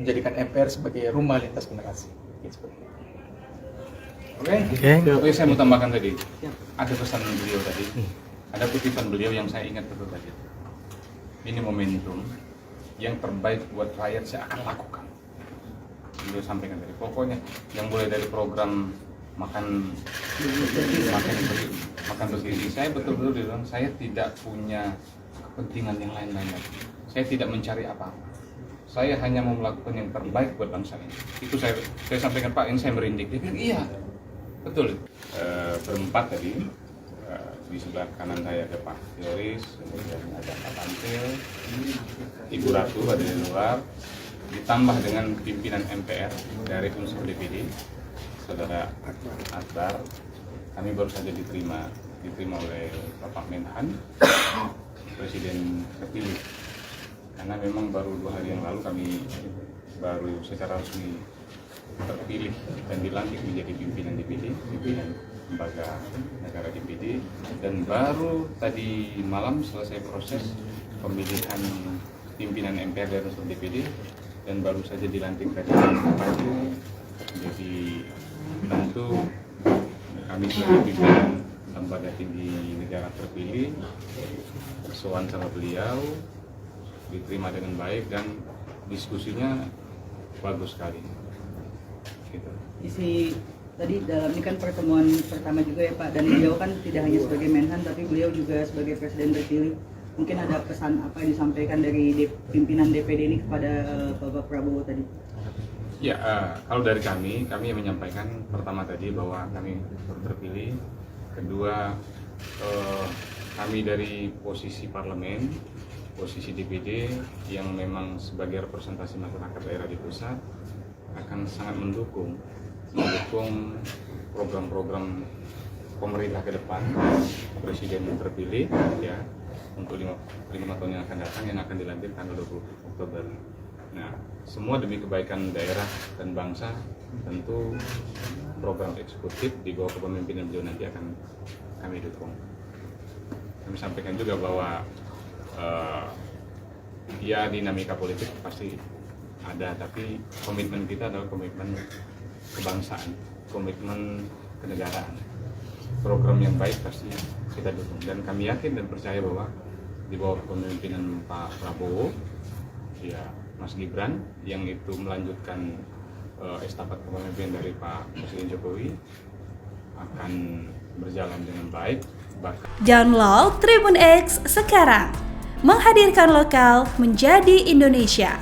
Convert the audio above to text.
menjadikan MPR sebagai rumah lintas generasi. Gitu. Oke, saya mau tambahkan tadi. Ada pesan beliau tadi. Ada kutipan beliau yang saya ingat betul tadi. Ini momentum yang terbaik buat rakyat saya akan lakukan. Beliau sampaikan tadi. Pokoknya yang mulai dari program makan bergizi. Saya betul-betul bilang saya tidak punya kepentingan yang lain-lain. Saya tidak mencari apa-apa. Saya hanya mau melakukan yang terbaik buat bangsa ini. Itu saya sampaikan, Pak, ini saya merindik. Dia bilang, iya, betul. Berempat tadi, di sebelah kanan saya ada Pak Yoris, kemudian ada Pak Tantil, Ibu Ratu ada di luar, ditambah dengan pimpinan MPR dari unsur DPD, Saudara Akbar. Kami baru saja diterima oleh Bapak Menhan, Presiden terpilih. Karena memang baru 2 hari yang lalu kami baru secara resmi terpilih dan dilantik menjadi pimpinan DPD, pimpinan lembaga negara DPD, dan baru tadi malam selesai proses pemilihan pimpinan MPR dari unsur DPD dan baru saja dilantik tadi pagi. Jadi tentu kami sebagai pimpinan lembaga tinggi negara terpilih sowan sama beliau, diterima dengan baik dan diskusinya bagus sekali. Gitu. Isi tadi dalam ini kan pertemuan pertama juga ya Pak, dan beliau kan tidak hanya sebagai Menhan tapi beliau juga sebagai Presiden terpilih. Mungkin ada pesan apa yang disampaikan dari pimpinan DPD ini kepada Bapak Prabowo tadi? Ya, kalau dari kami yang menyampaikan pertama tadi bahwa kami terpilih, kedua kami dari posisi parlemen, posisi DPD yang memang sebagai representasi masyarakat daerah di pusat akan sangat mendukung program-program pemerintah ke depan, Presiden terpilih ya untuk 5 tahun yang akan datang yang akan dilantik tanggal 20 Oktober. Nah, semua demi kebaikan daerah dan bangsa, tentu program eksekutif di bawah kepemimpinan beliau nanti akan kami dukung. Kami sampaikan juga bahwa ya dinamika politik pasti ada, tapi komitmen kita adalah komitmen kebangsaan, komitmen kenegaraan. Program yang baik pasti kita dukung dan kami yakin dan percaya bahwa di bawah kepemimpinan Pak Prabowo, ya Mas Gibran yang itu melanjutkan estafet kepemimpinan dari Pak Presiden Jokowi akan berjalan dengan baik. Download Tribun X sekarang, menghadirkan lokal menjadi Indonesia.